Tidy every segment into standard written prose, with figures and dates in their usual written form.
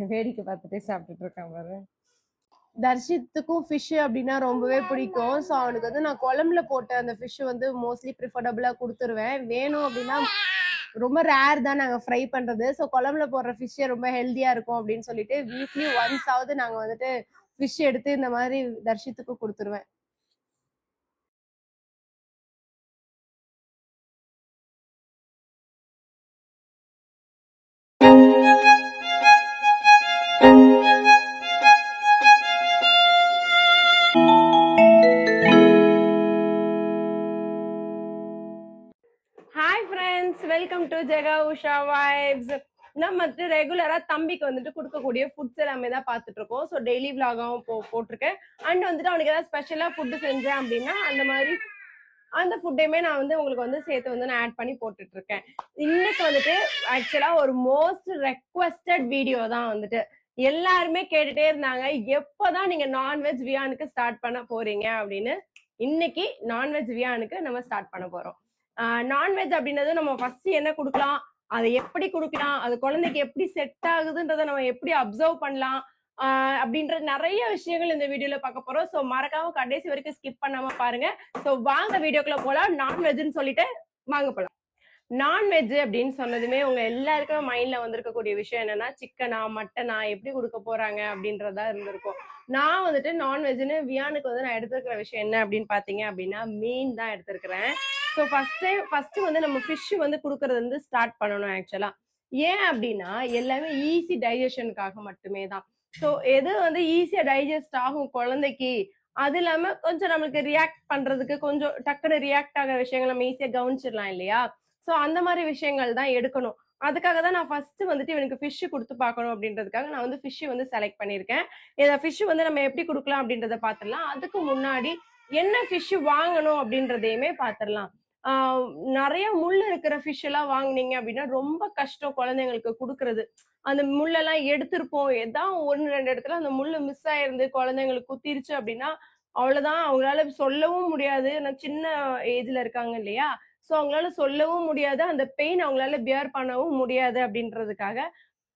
வேடிக்கை பார்த்துட்டே சாப்பிட்டுட்டு இருக்கான் பாரு. தர்ஷித்துக்கும் ஃபிஷ் அப்படின்னா ரொம்பவே பிடிக்கும். ஸோ அவனுக்கு வந்து நான் குழம்புல போட்ட அந்த ஃபிஷ் வந்து மோஸ்ட்லி ப்ரிஃபர்டபுளா கொடுத்துருவேன். வேணும் அப்படின்னா ரொம்ப ரேர் தான் நாங்க ஃப்ரை பண்றது. ஸோ குழம்புல போடுற ஃபிஷ்ஷே ரொம்ப ஹெல்தியா இருக்கும் அப்படின்னு சொல்லிட்டு வீக்லி ஒன்ஸ் ஆவது நாங்க வந்துட்டு ஃபிஷ் எடுத்து இந்த மாதிரி தர்ஷித்துக்கு கொடுத்துருவேன். Hi friends, welcome to Jega Usha vibes. நம்ம வந்துட்டு ரெகுலரா தம்பிக்கு வந்துட்டு கொடுக்கக்கூடிய ஃபுட்ஸ் எல்லாமே தான் பார்த்துட்டு இருக்கோம். ஸோ டெய்லி விலாகாவும் போட்டிருக்கேன். அண்ட் வந்துட்டு அவனுக்கு ஏதாவது ஸ்பெஷலா ஃபுட்டு செஞ்சேன் அப்படின்னா அந்த மாதிரி அந்த ஃபுட்டையுமே நான் வந்து உங்களுக்கு வந்து சேர்த்து வந்து நான் ஆட் பண்ணி போட்டுட்டு இருக்கேன். இன்னைக்கு வந்துட்டு ஆக்சுவலா ஒரு மோஸ்ட் ரெக்வஸ்டட் வீடியோ தான் வந்துட்டு எல்லாருமே கேட்டுட்டே இருந்தாங்க, எப்போதான் நீங்க நான்வெஜ் வியானுக்கு ஸ்டார்ட் பண்ண போறீங்க அப்படின்னு. இன்னைக்கு நான்வெஜ் வியானுக்கு நம்ம ஸ்டார்ட் பண்ண போறோம். நான்வெஜ் அப்படின்றது நம்ம ஃபர்ஸ்ட் என்ன கொடுக்கலாம், அதை எப்படி கொடுக்கலாம், அது குழந்தைக்கு எப்படி செட் ஆகுதுன்றதை நம்ம எப்படி அப்சர்வ் பண்ணலாம் அப்படின்ற நிறைய விஷயங்கள் இந்த வீடியோல பார்க்க போறோம். ஸோ மறக்காம கடைசி வரைக்கும் ஸ்கிப் பண்ணாம பாருங்க. ஸோ வாங்க வீடியோக்குள்ள போலாம். நான்வெஜ்னு சொல்லிட்டு வாங்க போலாம். நான்வெஜ் அப்படின்னு சொன்னதுமே உங்க எல்லாருக்குமே மைண்ட்ல வந்திருக்கக்கூடிய விஷயம் என்னன்னா, சிக்கனா மட்டனா எப்படி கொடுக்க போறாங்க அப்படின்றதா இருந்திருக்கும். நான் வந்துட்டு நான்வெஜ்னு வியானுக்கு வந்து நான் எடுத்துருக்கிற விஷயம் என்ன அப்படின்னு பாத்தீங்க அப்படின்னா, மீன் தான் எடுத்திருக்கிறேன். ஸோ ஃபர்ஸ்ட் வந்து நம்ம ஃபிஷ் வந்து கொடுக்கறது வந்து ஸ்டார்ட் பண்ணணும் ஆக்சுவலா. ஏன் அப்படின்னா எல்லாமே ஈஸி டைஜஷனுக்காக மட்டுமே தான். ஸோ எது வந்து ஈஸியா டைஜஸ்ட் ஆகும் குழந்தைக்கு, அது இல்லாம கொஞ்சம் நம்மளுக்கு ரியாக்ட் பண்றதுக்கு கொஞ்சம் டக்குனு ரியாக்ட் ஆகிற விஷயங்கள் நம்ம ஈஸியா கவனிச்சிடலாம் இல்லையா. ஸோ அந்த மாதிரி விஷயங்கள் தான் எடுக்கணும். அதுக்காக தான் நான் ஃபர்ஸ்ட் வந்துட்டு இவனுக்கு ஃபிஷ் கொடுத்து பார்க்கணும் அப்படின்றதுக்காக நான் வந்து ஃபிஷ் வந்து செலக்ட் பண்ணியிருக்கேன். இந்த ஃபிஷ் வந்து நம்ம எப்படி கொடுக்கலாம் அப்படின்றத பார்த்துடலாம். அதுக்கு முன்னாடி என்ன ஃபிஷ் வாங்கணும் அப்படின்றதையுமே பார்த்துடலாம். நிறைய முள் இருக்கிற ஃபிஷ் எல்லாம் வாங்கினீங்க அப்படின்னா ரொம்ப கஷ்டம் குழந்தைங்களுக்கு கொடுக்கறது. அந்த முள்ளெல்லாம் எடுத்திருப்போம், ஏதாவது 1-2 இடத்துல அந்த முள்ளு மிஸ் ஆயிருந்து குழந்தைங்களுக்கு குத்திருச்சு அப்படின்னா அவ்வளவுதான். அவங்களால சொல்லவும் முடியாது, நான் சின்ன ஏஜ்ல இருக்காங்க இல்லையா. ஸோ அவங்களால சொல்லவும் முடியாது, அந்த பெயின் அவங்களால பியர் பண்ணவும் முடியாது. அப்படின்றதுக்காக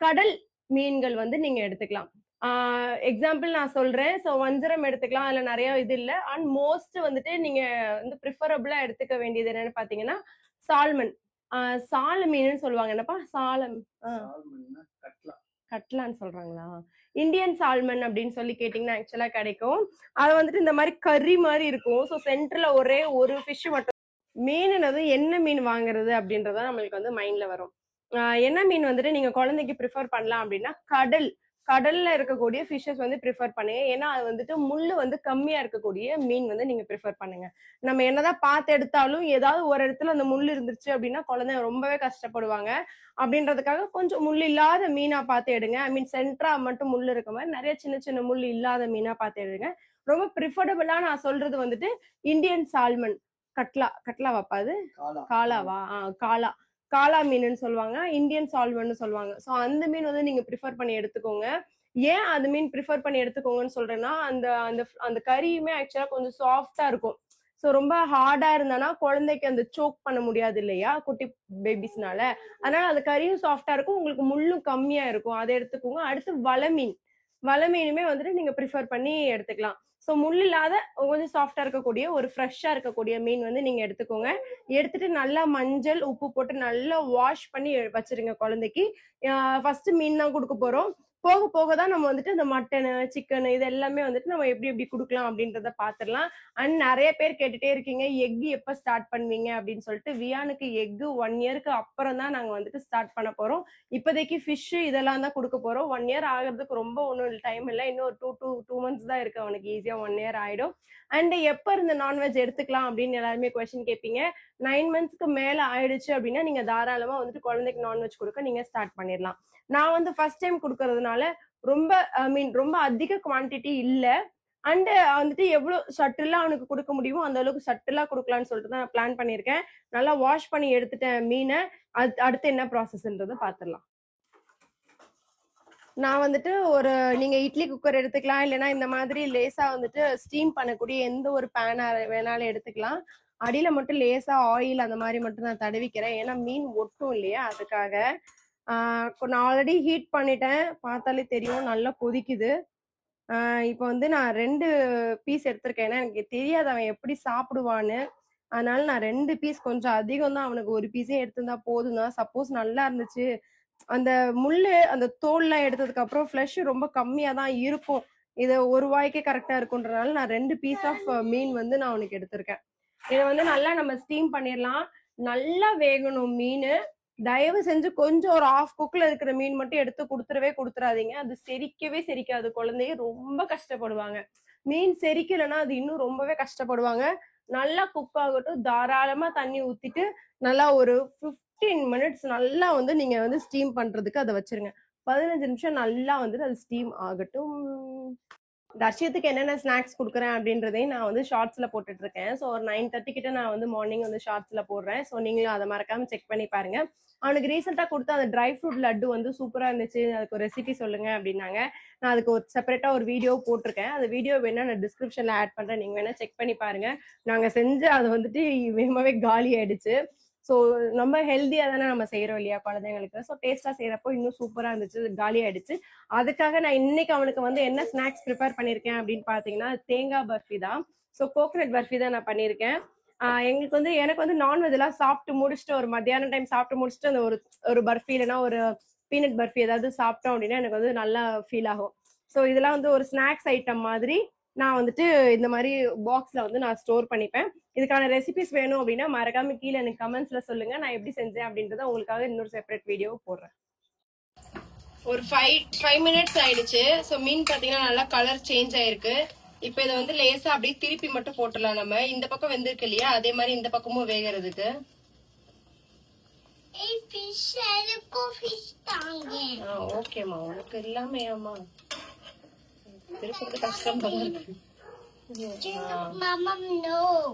கடல் மீன்கள் வந்து நீங்க எடுத்துக்கலாம். எக்ஸாம்பிள் நான் சொல்றேன். ஸோ வஞ்சரம் எடுத்துக்கலாம், அதுல நிறைய இது இல்லை. அண்ட் மோஸ்ட் வந்துட்டு நீங்க வந்து ப்ரிஃபரபிளா எடுத்துக்க வேண்டியது என்னன்னு பாத்தீங்கன்னா சால்மன். சால மீன் சொல்லுவாங்க. என்னப்பா சாலம்? கட்லான்னு சொல்றாங்களா? இந்தியன் சால்மன் அப்படின்னு சொல்லி கேட்டீங்கன்னா ஆக்சுவலா கிடைக்கும். அது வந்துட்டு இந்த மாதிரி கறி மாதிரி இருக்கும். ஸோ சென்டர்ல ஒரே ஒரு ஃபிஷ் மட்டும். மீனுனது என்ன மீன் வாங்குறது அப்படின்றத நம்மளுக்கு வந்து மைண்ட்ல வரும். என்ன மீன் வந்துட்டு நீங்க குழந்தைக்கு ப்ரிஃபர் பண்ணலாம் அப்படின்னா கடல்ல இருக்கக்கூடிய ஃபிஷஸ் வந்து ப்ரிஃபர் பண்ணுங்க. ஏன்னா அது வந்துட்டு முள்ளு வந்து கம்மியா இருக்கக்கூடிய மீன் வந்து நீங்க ப்ரிஃபர் பண்ணுங்க. நம்ம என்னதான் பார்த்து எடுத்தாலும் ஏதாவது ஒரு இடத்துல அந்த முள் இருந்துருச்சு அப்படின்னா குழந்தைங்க ரொம்பவே கஷ்டப்படுவாங்க. அப்படின்றதுக்காக கொஞ்சம் முள் இல்லாத மீனா பார்த்து எடுங்க. ஐ மீன் சென்ட்ரா மட்டும் முள் இருக்க மாதிரி நிறைய சின்ன சின்ன முள் இல்லாத மீனா பார்த்து எடுங்க. ரொம்ப ப்ரிஃபர்டபுளா நான் சொல்றது வந்துட்டு இந்தியன் சால்மன். கட்லா வாப்பாது காலாவா? காலா மீன் சொல்லுவாங்க, இந்தியன் சால்மன் சொல்லுவாங்க. ஸோ அந்த மீன் வந்து நீங்க ப்ரிஃபர் பண்ணி எடுத்துக்கோங்க. ஏன் அது மீன் ப்ரிஃபர் பண்ணி எடுத்துக்கோங்கன்னு சொல்றேன்னா, அந்த அந்த அந்த கறியுமே ஆக்சுவலா கொஞ்சம் சாஃப்டா இருக்கும். ஸோ ரொம்ப ஹார்டா இருந்தானா குழந்தைக்கு அந்த சோக் பண்ண முடியாது இல்லையா, குட்டி பேபிஸ்னால. அதனால அந்த கறியும் சாஃப்டா இருக்கும், உங்களுக்கு முள்ளும் கம்மியா இருக்கும். அதை எடுத்துக்கோங்க. அடுத்து வலை மீனுமே வந்துட்டு நீங்க ப்ரிஃபர் பண்ணி எடுத்துக்கலாம். ஸோ முள் இல்லாத கொஞ்சம் சாஃப்டா இருக்கக்கூடிய ஒரு ஃப்ரெஷ்ஷா இருக்கக்கூடிய மீன் வந்து நீங்க எடுத்துக்கோங்க. எடுத்துட்டு நல்லா மஞ்சள் உப்பு போட்டு நல்லா வாஷ் பண்ணி வச்சிருங்க குழந்தைக்கு. ஃபர்ஸ்ட் மீன் தான் கொடுக்க போறோம். போக போக தான் நம்ம வந்துட்டு இந்த மட்டனு சிக்கனு இது எல்லாமே வந்துட்டு நம்ம எப்படி எப்படி கொடுக்கலாம் அப்படின்றத பாத்துடலாம். அண்ட் நிறைய பேர் கேட்டுட்டே இருக்கீங்க, எக் எப்ப ஸ்டார்ட் பண்ணுவீங்க அப்படின்னு சொல்லிட்டு. வியானுக்கு எக் 1 இயருக்கு அப்புறம் தான் நாங்க வந்துட்டு ஸ்டார்ட் பண்ண போறோம். இப்போதைக்கு ஃபிஷ் இதெல்லாம் தான் கொடுக்க போறோம். 1 இயர் ஆகிறதுக்கு ரொம்ப ஒன்றும் டைம் இல்லை, இன்னும் ஒரு 2 months தான் இருக்கு அவனுக்கு. ஈஸியா 1 இயர் ஆயிடும். அண்ட் எப்ப இருந்து நான்வெஜ் எடுத்துக்கலாம் அப்படின்னு எல்லாருமே கொஸ்டின் கேட்பீங்க. 9 monthsக்கு மேல ஆயிடுச்சு அப்படின்னா நீங்க தாராளமா வந்துட்டு குழந்தைக்கு நான்வெஜ் கொடுக்க நீங்க ஸ்டார்ட் பண்ணிடலாம். நான் வந்து ஃபர்ஸ்ட் டைம் கொடுக்கறதுனால ரொம்ப அதிக குவான்டிட்டி இல்ல. அண்ட் வந்துட்டு எவ்வளவு சட்டிலா அவனுக்கு கொடுக்க முடியுமோ அந்த அளவுக்கு சட்டிலா கொடுக்கலாம்னு சொல்லிட்டு தான் பிளான் பண்ணியிருக்கேன். நல்லா வாஷ் பண்ணி எடுத்துட்டேன் மீனை. அடுத்து என்ன ப்ராசஸ்ன்றதை பாத்துடலாம். நான் வந்துட்டு நீங்க இட்லி குக்கர் எடுத்துக்கலாம், இல்லைன்னா இந்த மாதிரி லேசா வந்துட்டு ஸ்டீம் பண்ணக்கூடிய எந்த ஒரு பேனா வேணாலும் எடுத்துக்கலாம். அடியில மட்டும் லேசா ஆயில் அந்த மாதிரி மட்டும் நான் தடவிக்கிறேன், ஏன்னா மீன் ஒட்டும் இல்லையா, அதுக்காக. நான் ஆல்ரெடி ஹீட் பண்ணிட்டேன், பார்த்தாலே தெரியும் நல்லா கொதிக்குது. இப்போ வந்து நான் 2 பீஸ் எடுத்திருக்கேன். ஏன்னா எனக்கு தெரியாது அவன் எப்படி சாப்பிடுவான்னு. அதனால நான் 2 பீஸ் கொஞ்சம் அதிகம் தான், அவனுக்கு 1 பீஸே எடுத்திருந்தா போதும் தான். சப்போஸ் நல்லா இருந்துச்சு, அந்த முள்ளு அந்த தோல்லாம் எடுத்ததுக்கு அப்புறம் ஃப்ளஷ் ரொம்ப கம்மியா தான் இருக்கும். இது ஒரு வாய்க்கே கரெக்டா இருக்குன்றனால நான் 2 பீஸ் ஆஃப் மீன் வந்து நான் அவனுக்கு எடுத்திருக்கேன். இதை வந்து நல்லா நம்ம ஸ்டீம் பண்ணிடலாம். நல்லா வேகணும் மீன். தயவு செஞ்சு கொஞ்சம் ஒரு ஆஃப் குக்ல இருக்கிற மீன் மட்டும் எடுத்து கொடுத்துறாதீங்க. அது செரிக்கவே செரிக்காது, குழந்தைய ரொம்ப கஷ்டப்படுவாங்க. மீன் செரிக்கலைன்னா அது இன்னும் ரொம்பவே கஷ்டப்படுவாங்க. நல்லா குக் ஆகட்டும், தாராளமா தண்ணி ஊத்திட்டு நல்லா ஒரு 15 மினிட்ஸ் நல்லா வந்து நீங்க வந்து ஸ்டீம் பண்றதுக்கு அதை வச்சிருங்க. 15 நிமிஷம் நல்லா வந்து அது ஸ்டீம் ஆகட்டும். தர்ஷித்துக்கு என்னென்ன ஸ்நாக்ஸ் கொடுக்குறேன் அப்படின்றதையும் நான் வந்து ஷார்ட்ஸ்ல போட்டுட்டு இருக்கேன். ஸோ ஒரு 9:30 கிட்ட நான் வந்து மார்னிங் வந்து ஷார்ட்ஸ்ல போடுறேன். ஸோ நீங்களும் அதை மறக்காம செக் பண்ணி பாருங்க. அவனுக்கு ரீசெண்டா கொடுத்த அந்த ட்ரை ஃப்ரூட் லட்டு வந்து சூப்பரா இருந்துச்சு, அதுக்கு ஒரு ரெசிபி சொல்லுங்க அப்படின்னாங்க. நான் அதுக்கு ஒரு செப்பரேட்டா ஒரு வீடியோ போட்டிருக்கேன். அந்த வீடியோ வேணா நான் டிஸ்கிரிப்ஷன்ல ஆட் பண்றேன், நீங்க வேணா செக் பண்ணி பாருங்க. நாங்க செஞ்சு அது வந்துட்டு வேகமாவே காலி ஆயிடுச்சு. ஸோ ரொம்ப ஹெல்த்தியா தானே நம்ம செய்யறோம் இல்லையா குழந்தைங்களுக்கு. ஸோ டேஸ்டா செய்யறப்போ இன்னும் சூப்பரா இருந்துச்சு, காலி ஆயிடுச்சு. அதுக்காக நான் இன்னைக்கு அவனுக்கு வந்து என்ன ஸ்நாக்ஸ் ப்ரிப்பேர் பண்ணிருக்கேன் அப்படின்னு பாத்தீங்கன்னா தேங்காய் பர்ஃபி தான். ஸோ கோகனட் பர்ஃபி தான் நான் பண்ணியிருக்கேன். எங்களுக்கு வந்து எனக்கு வந்து நான்வெஜ் எல்லாம் சாப்பிட்டு முடிச்சுட்டு ஒரு மத்தியான டைம் சாப்பிட்டு முடிச்சுட்டு அந்த ஒரு பர்ஃபி இல்லைன்னா ஒரு பீனட் பர்ஃபி ஏதாவது சாப்பிட்டோம் அப்படின்னா எனக்கு வந்து நல்லா ஃபீல் ஆகும். ஸோ இதெல்லாம் வந்து ஒரு ஸ்நாக்ஸ் ஐட்டம் மாதிரி நான் வந்துட்டு இந்த மாதிரி பாக்ஸ்ல வந்து நான் ஸ்டோர் பண்ணிப்பேன். இதுக்கான ரெசிபிஸ் வேணும் அப்படின்னா மறக்காம கீழே எனக்கு கமெண்ட்ஸ்ல சொல்லுங்க, நான் எப்படி செஞ்சேன் அப்படின்றத உங்களுக்காக இன்னொரு செப்பரேட் வீடியோ போடுறேன். ஒரு 5 மினிட்ஸ் ஆயிடுச்சு. ஸோ மீன் பாத்தீங்கன்னா நல்லா கலர் சேஞ்ச் ஆயிருக்கு. இப்போ இதை வந்து லேசா அப்படியே திருப்பி மட்டும் போட்டுடலாம். நம்ம இந்த பக்கம் வெந்திருக்கு இல்லையா, அதே மாதிரி இந்த பக்கமும் வேகிறதுக்கு. ஓகேம்மா, உனக்கு இல்லாம ஏமா திருப்பி கஷ்டம் இருக்கு.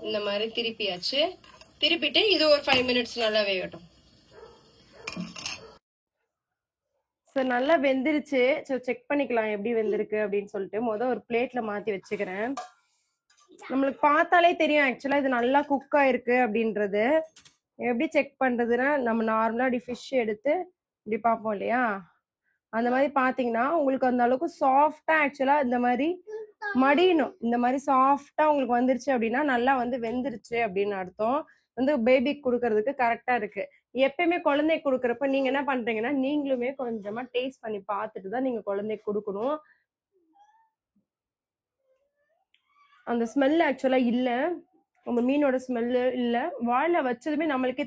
இந்த மாதிரி திருப்பியாச்சு. திருப்பிட்டு இது ஒரு 5 மினிட்ஸ் நல்லா வேகட்டும். சார் நல்லா வெந்துருச்சு. ஸோ செக் பண்ணிக்கலாம் எப்படி வெந்திருக்கு அப்படின்னு சொல்லிட்டு ஒரு பிளேட்ல மாத்தி வச்சுக்கிறேன். நம்மளுக்கு பார்த்தாலே தெரியும் ஆக்சுவலா இது நல்லா குக் ஆயிருக்கு அப்படின்றது. எப்படி செக் பண்றதுன்னா, நம்ம நார்மலா இப்படி ஃபிஷ் எடுத்து இப்படி பார்ப்போம் இல்லையா, அந்த மாதிரி பாத்தீங்கன்னா உங்களுக்கு அந்த அளவுக்கு சாஃப்டா ஆக்சுவலா இந்த மாதிரி மடியணும். இந்த மாதிரி சாஃப்டா உங்களுக்கு வந்துருச்சு அப்படின்னா நல்லா வந்து வெந்துருச்சு அப்படின்னு அர்த்தம். வந்து பேபிக்கு கொடுக்கறதுக்கு கரெக்டா இருக்கு. எப்பயுமே குழந்தைக்கு கொடுக்குறப்ப நீங்க என்ன பண்றீங்கன்னா, நீங்களுமே கொஞ்சமா டேஸ்ட் பண்ணி பார்த்துட்டு தான் நீங்க குழந்தைக்கு கொடுக்கணும். அந்த ஸ்மெல் ஆக்சுவலா இல்ல, உங்க மீனோட ஸ்மெல்லு இல்ல, வாயில வச்சதுமே நம்மளுக்கே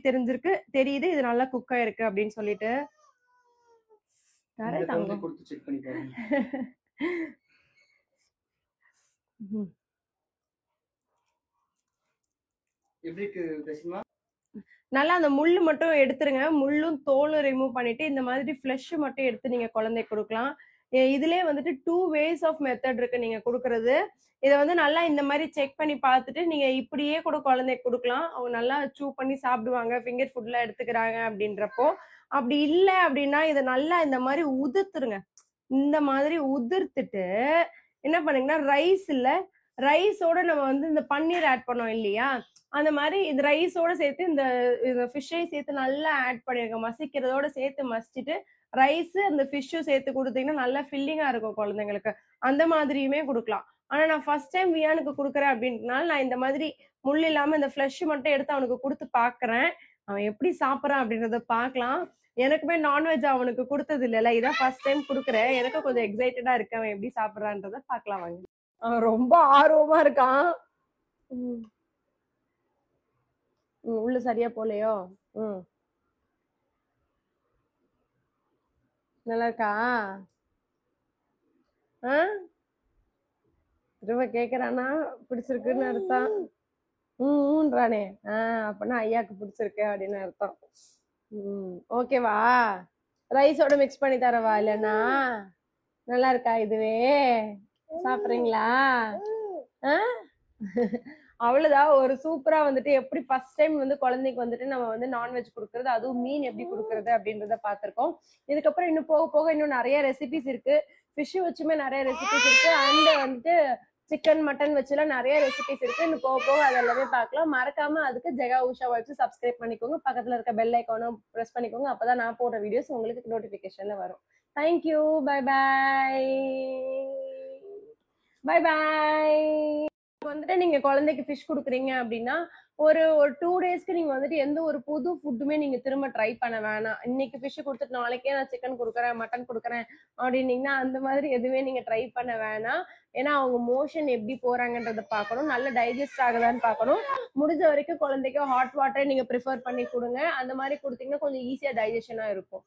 தெரியுது இது நல்லா குக் ஆயிருக்கு அப்படின்னு சொல்லிட்டு. நல்லா அந்த முள்ளு மட்டும் எடுத்துருங்க. முள்ளும் தோலும் ரிமூவ் பண்ணிட்டு இந்த மாதிரி ஃப்ளஷ் மட்டும் எடுத்து நீங்க குழந்தைக்கு கொடுக்கலாம். இதுலயே வந்துட்டு 2 ways ஆஃப் மெத்தட் இருக்கு நீங்க கொடுக்கறது. இதை வந்து நல்லா இந்த மாதிரி செக் பண்ணி பார்த்துட்டு நீங்க இப்படியே கூட குழந்தைக்கு கொடுக்கலாம். அவங்க நல்லா சூ பண்ணி சாப்பிடுவாங்க, ஃபிங்கர் ஃபுட்லாம் எடுத்துக்கிறாங்க அப்படின்றப்போ. அப்படி இல்லை அப்படின்னா இதை நல்லா இந்த மாதிரி உதிர்த்துருங்க. இந்த மாதிரி உதிர்த்துட்டு என்ன பண்ணுங்கன்னா, ரைஸோட நம்ம வந்து இந்த பன்னீர் ஆட் பண்ணோம் இல்லையா, அந்த மாதிரி இந்த ரைஸோட சேர்த்து இந்த ஃபிஷ்ஷையும் சேர்த்து நல்லா ஆட் பண்ணிருங்க. மசிக்கிறதோட சேர்த்து மசிச்சுட்டு ரைஸ் அந்த ஃபிஷ்ஷும் சேர்த்து கொடுத்தீங்கன்னா நல்லா ஃபில்லிங்கா இருக்கும் குழந்தைங்களுக்கு. அந்த மாதிரியுமே கொடுக்கலாம். ஆனா நான் ஃபர்ஸ்ட் டைம் வியானுக்கு கொடுக்குறேன் அப்படின்றனால நான் இந்த மாதிரி முள் இல்லாம இந்த ஃப்ளஷ் மட்டும் எடுத்து அவனுக்கு கொடுத்து பாக்குறேன். அவன் எப்படி சாப்பிட்றான் அப்படின்றத பாக்கலாம். எனக்குமே நான்வெஜ் அவனுக்கு கொடுத்தது இல்லைல்ல, இதான் ஃபர்ஸ்ட் டைம் கொடுக்குறேன். எனக்கு கொஞ்சம் எக்ஸைட்டடா இருக்கு அவன் எப்படி சாப்பிட்றான்றத பாக்கலாம் வாங்க. அவன் ரொம்ப ஆர்வமா இருக்கான். உள்ள சரியா போலையோ? நல்லா இருக்கா? ரொம்ப கேக்குறானா? பிடிச்சிருக்குன்னு அர்த்தம். ஊன்றானே. அப்படின்னா ஐயாக்கு பிடிச்சிருக்கு அப்படின்னு அர்த்தம். ஓகேவா? ரைஸோட மிக்ஸ் பண்ணி தரவா இல்லைன்னா? நல்லா இருக்கா இதுவே? சாப்பிடுறீங்களா? அவ்வளவுதான். ஒரு சூப்பரா வந்துட்டு எப்படி ஃபர்ஸ்ட் டைம் வந்து குழந்தைக்கு வந்துட்டு நம்ம வந்து நான்வெஜ் கொடுக்கறது, அதுவும் மீன் எப்படி கொடுக்கறது அப்படின்றத பார்த்திருக்கோம். இதுக்கப்புறம் இன்னும் போக போக இன்னும் நிறைய ரெசிபிஸ் இருக்கு. ஃபிஷ் வச்சுமே நிறைய ரெசிபிஸ் இருக்கு. அண்ட் வந்துட்டு சிக்கன் மட்டன் வச்சுலாம் நிறைய ரெசிபிஸ் இருக்கு. இன்னும் போக போக அதெல்லாமே பார்க்கலாம். மறக்காம அதுக்கு ஜெகா உஷா வைப்ஸ் சப்ஸ்கிரைப் பண்ணிக்கோங்க. பக்கத்துல இருக்க பெல் ஐக்கானும் பிரஸ் பண்ணிக்கோங்க. அப்பதான் நான் போடுற வீடியோஸ் உங்களுக்கு நோட்டிபிகேஷன்ல வரும். Thank you. Bye bye. Bye bye. வந்துட்டு நீங்க குழந்தைக்கு ஃபிஷ் கொடுக்குறீங்க அப்படின்னா ஒரு ஒரு 2 டேஸ்க்கு நீங்க வந்துட்டு எந்த ஒரு புது ஃபுட்டுமே நீங்க திரும்ப ட்ரை பண்ண வேணாம். இன்னைக்கு ஃபிஷ் கொடுத்துட்டு நாளைக்கே நான் சிக்கன் கொடுக்குறேன் மட்டன் கொடுக்குறேன் அப்படின்னீங்கன்னா அந்த மாதிரி எதுவுமே நீங்க ட்ரை பண்ண வேணாம். ஏன்னா அவங்க மோஷன் எப்படி போறாங்கன்றத பார்க்கணும், நல்ல டைஜஸ்ட் ஆகுதான்னு பார்க்கணும். முடிஞ்ச வரைக்கும் குழந்தைக்கு ஹாட் வாட்டரை நீங்க ப்ரிஃபர் பண்ணி கொடுங்க. அந்த மாதிரி கொடுத்தீங்கன்னா கொஞ்சம் ஈஸியா டைஜஷனா இருக்கும்.